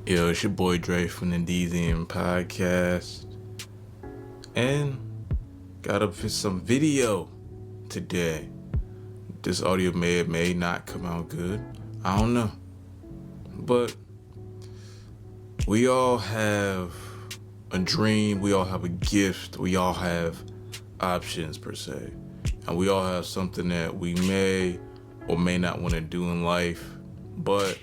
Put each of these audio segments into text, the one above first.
Yo, it's your boy Dre from the DZN Podcast, and got up for some video today. This audio may or may not come out good. I don't know. But we all have a dream, we all have a gift, we all have options per se. And we all have something that we may or may not want to do in life, but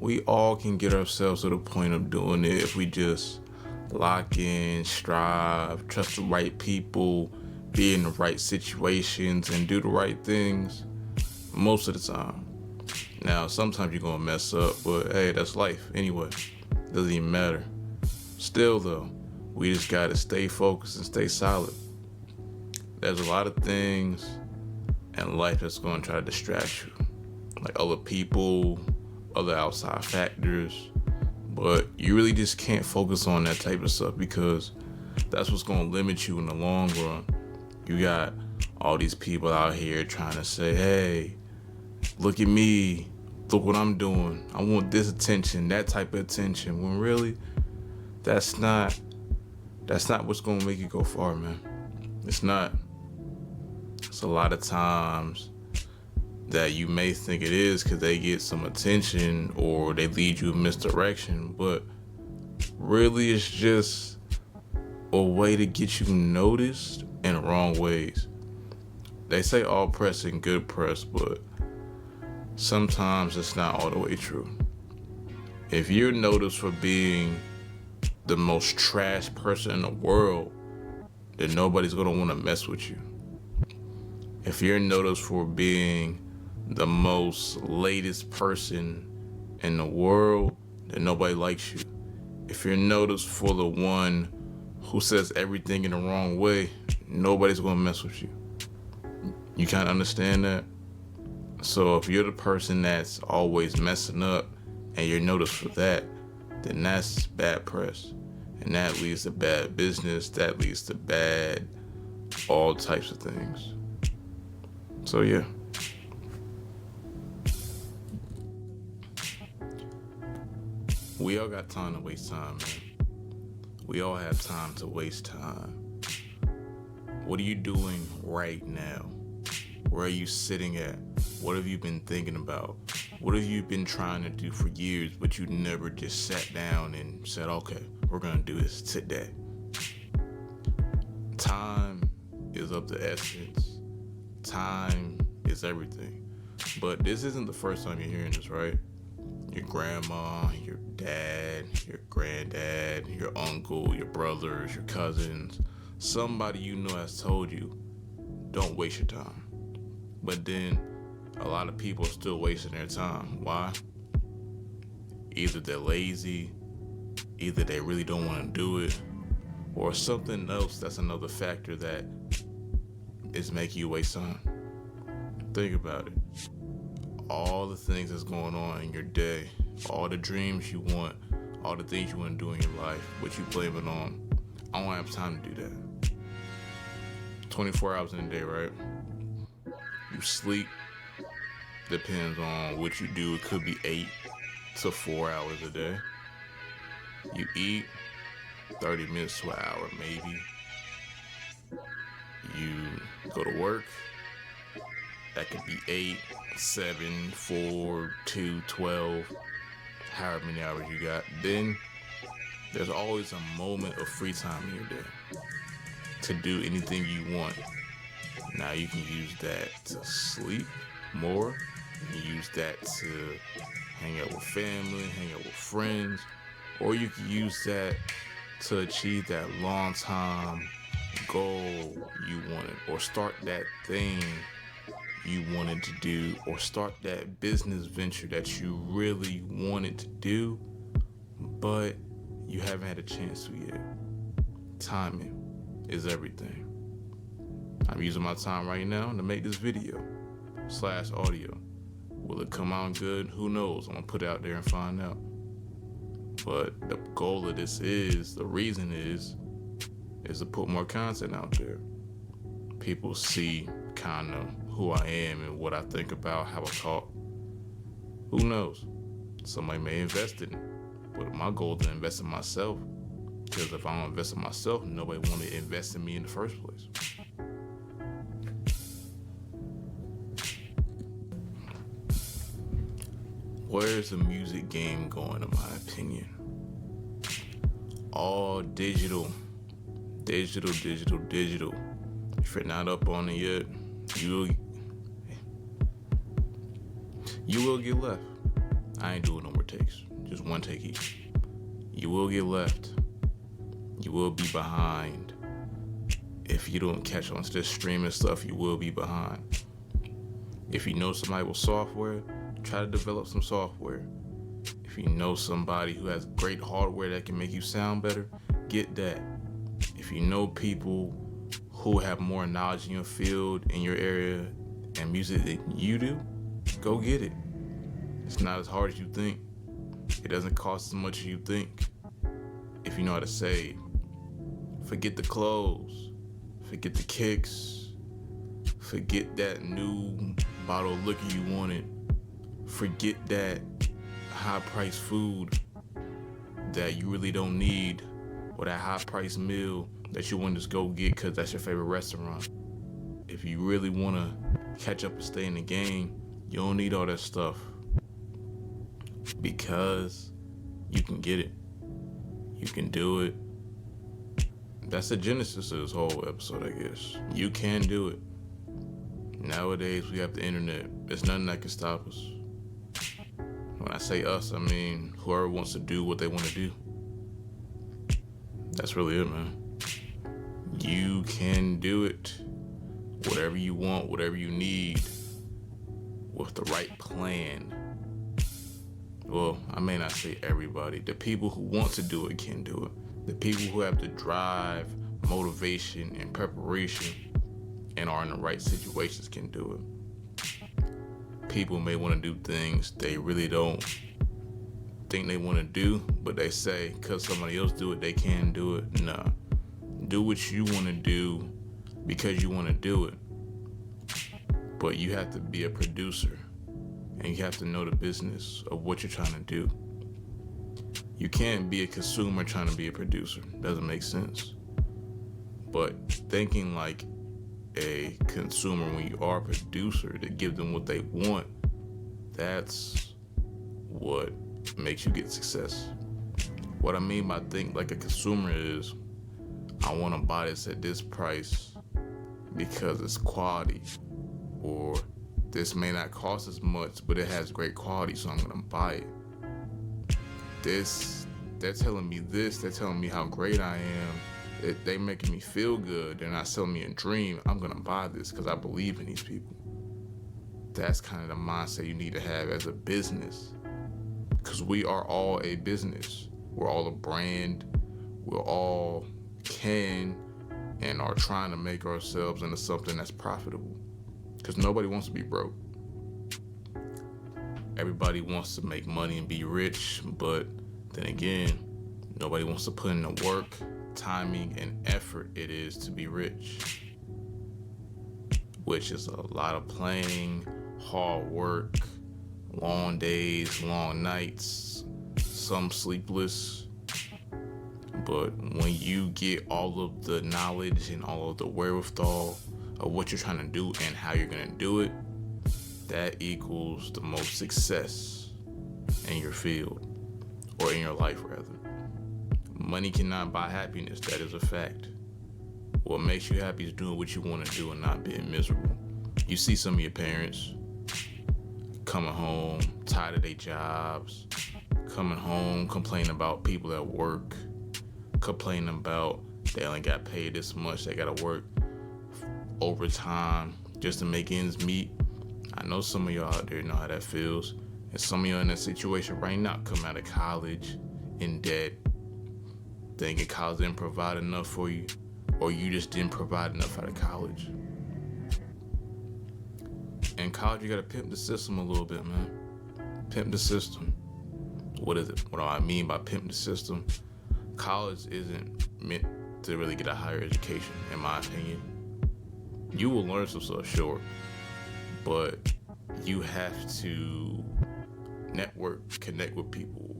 we all can get ourselves to the point of doing it if we just lock in, strive, trust the right people, be in the right situations, and do the right things most of the time. Now, sometimes you're going to mess up, but hey, that's life anyway. Doesn't even matter. Still, though, we just got to stay focused and stay solid. There's a lot of things in life that's going to try to distract you, like other people, other outside factors, but you really just can't focus on that type of stuff because that's what's going to limit you in the long run. You got all these people out here trying to say, hey, look at me, look what I'm doing, I want this attention, that type of attention, when really that's not what's going to make you go far, man. It's not. It's a lot of times that you may think it is because they get some attention or they lead you in misdirection, but really it's just a way to get you noticed in the wrong ways. They say all press and good press, but sometimes it's not all the way true. If you're noticed for being the most trash person in the world, then nobody's gonna want to mess with you. If you're noticed for being the most latest person in the world, then nobody likes you. If you're noticed for the one who says everything in the wrong way, nobody's gonna mess with you. You kind of understand that? So if you're the person that's always messing up and you're noticed for that, then that's bad press. And that leads to bad business, that leads to bad, all types of things. So yeah. We all got time to waste time, man. We all have time to waste time. What are you doing right now? Where are you sitting at? What have you been thinking about? What have you been trying to do for years, but you never just sat down and said, okay, we're going to do this today? Time is of the essence. Time is everything. But this isn't the first time you're hearing this, right? Your grandma, your dad, your granddad, your uncle, your brothers, your cousins, somebody you know has told you, don't waste your time. But then a lot of people are still wasting their time. Why? Either they're lazy, either they really don't want to do it, or something else that's another factor that is making you waste time. Think about it. All the things that's going on in your day, all the dreams you want, all the things you want to do in your life, but you blame it on, I don't have time to do that. 24 hours in a day, right? You sleep, depends on what you do. It could be 8 to 4 hours a day. You eat 30 minutes to an hour, maybe. You go to work. That could be 8, 7, 4, 2, 12, however many hours you got. Then there's always a moment of free time in your day to do anything you want. Now you can use that to sleep more. You can use that to hang out with family, hang out with friends, or you can use that to achieve that long time goal you wanted, or start that thing you wanted to do, or start that business venture that you really wanted to do, but you haven't had a chance to yet. Timing is everything. I'm using my time right now to make this video / audio. Will it come out good? Who knows? I'm gonna put it out there and find out. But the goal of this the reason is to put more content out there. People see kind of who I am and what I think about, how I talk. Who knows? Somebody may invest in it. But my goal is to invest in myself. Because if I don't invest in myself, nobody want to invest in me in the first place. Where's the music game going, in my opinion? All digital. If you're not up on it yet, you will get left. I ain't doing no more takes. Just one take each. You will get left. You will be behind. If you don't catch on to this streaming stuff, you will be behind. If you know somebody with software, try to develop some software. If you know somebody who has great hardware that can make you sound better, get that. If you know people who have more knowledge in your field, in your area, and music than you do, go get it. It's not as hard as you think. It doesn't cost as much as you think. If you know how to save. Forget the clothes. Forget the kicks. Forget that new bottle of liquor you wanted. Forget that high-priced food that you really don't need, or that high-priced meal that you want to just go get because that's your favorite restaurant. If you really want to catch up and stay in the game, you don't need all that stuff, because you can get it. You can do it. That's the genesis of this whole episode, I guess. You can do it. Nowadays, we have the internet. There's nothing that can stop us. When I say us, I mean whoever wants to do what they want to do. That's really it, man. You can do it. Whatever you want, whatever you need, with the right plan. Well, I may not say everybody. The people who want to do it can do it. The people who have the drive, motivation, and preparation and are in the right situations can do it. People may want to do things they really don't think they want to do, but they say because somebody else do it, they can do it. Nah. Do what you want to do because you want to do it. But you have to be a producer, and you have to know the business of what you're trying to do. You can't be a consumer trying to be a producer. Doesn't make sense. But thinking like a consumer when you are a producer to give them what they want, that's what makes you get success. What I mean by think like a consumer is, I want to buy this at this price because it's quality, or this may not cost as much, but it has great quality, so I'm going to buy it. They're telling me this, they're telling me how great I am, they making me feel good, they're not selling me a dream. I'm going to buy this because I believe in these people. That's kind of the mindset you need to have as a business, because we are all a business. We're all a brand. We're all can and are trying to make ourselves into something that's profitable, because nobody wants to be broke. Everybody wants to make money and be rich, but then again, nobody wants to put in the work, timing, and effort it is to be rich, which is a lot of planning, hard work, long days, long nights, some sleepless. But when you get all of the knowledge and all of the wherewithal of what you're trying to do and how you're going to do it, that equals the most success in your field, or in your life rather. Money cannot buy happiness, that is a fact. What makes you happy is doing what you want to do and not being miserable. You see some of your parents coming home tired of their jobs, coming home complaining about people at work, complaining about they only got paid this much, they gotta work overtime just to make ends meet. I know some of y'all out there know how that feels, and some of y'all in that situation right now, come out of college in debt, thinking college didn't provide enough for you, or you just didn't provide enough out of college. In college, you gotta pimp the system a little bit, man. Pimp the system. What is it? What do I mean by pimp the system? College isn't meant to really get a higher education, in my opinion. You will learn some stuff, sure, but you have to network, connect with people,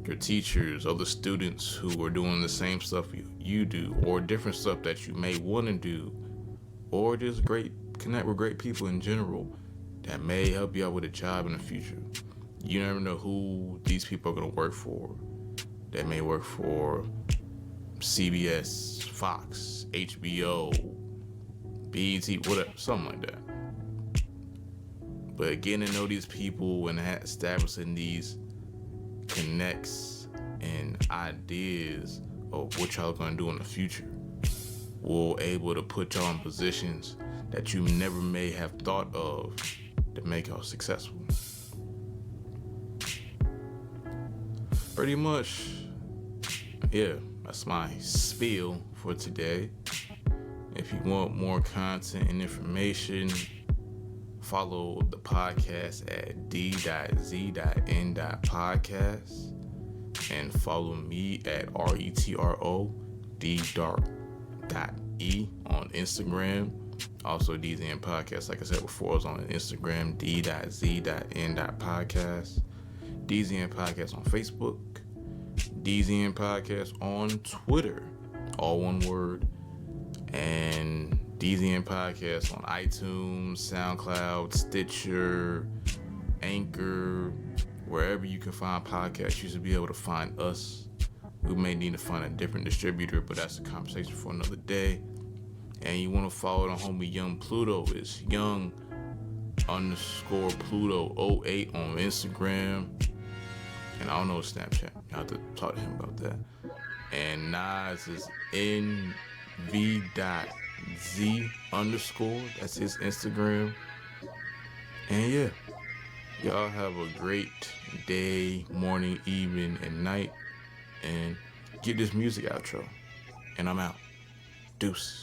your teachers, other students who are doing the same stuff you do, or different stuff that you may want to do, or just connect with great people in general that may help you out with a job in the future. You never know who these people are going to work for. They may work for CBS, Fox, HBO, BET, whatever, something like that. But getting to know these people and establishing these connects and ideas of what y'all gonna do in the future will able to put y'all in positions that you never may have thought of to make y'all successful. Pretty much, yeah, that's my spiel for today. If you want more content and information, follow the podcast at d.z.n.podcast and follow me at retro.d.e on Instagram. Also, DZN Podcast, like I said before, is on Instagram, d.z.n.podcast. DZN Podcast on Facebook. DZN Podcast on Twitter. All one word. And DZN Podcast on iTunes, Soundcloud, Stitcher, Anchor, wherever you can find podcasts, you should be able to find us. We may need to find a different distributor, but that's a conversation for another day. And you want to follow the homie Young Pluto. It's young_Pluto08 on Instagram. And I don't know Snapchat. I have to talk to him about that. And Nas is nv.z_. That's his Instagram. And yeah, y'all have a great day, morning, evening, and night. And get this music outro. And I'm out. Deuce.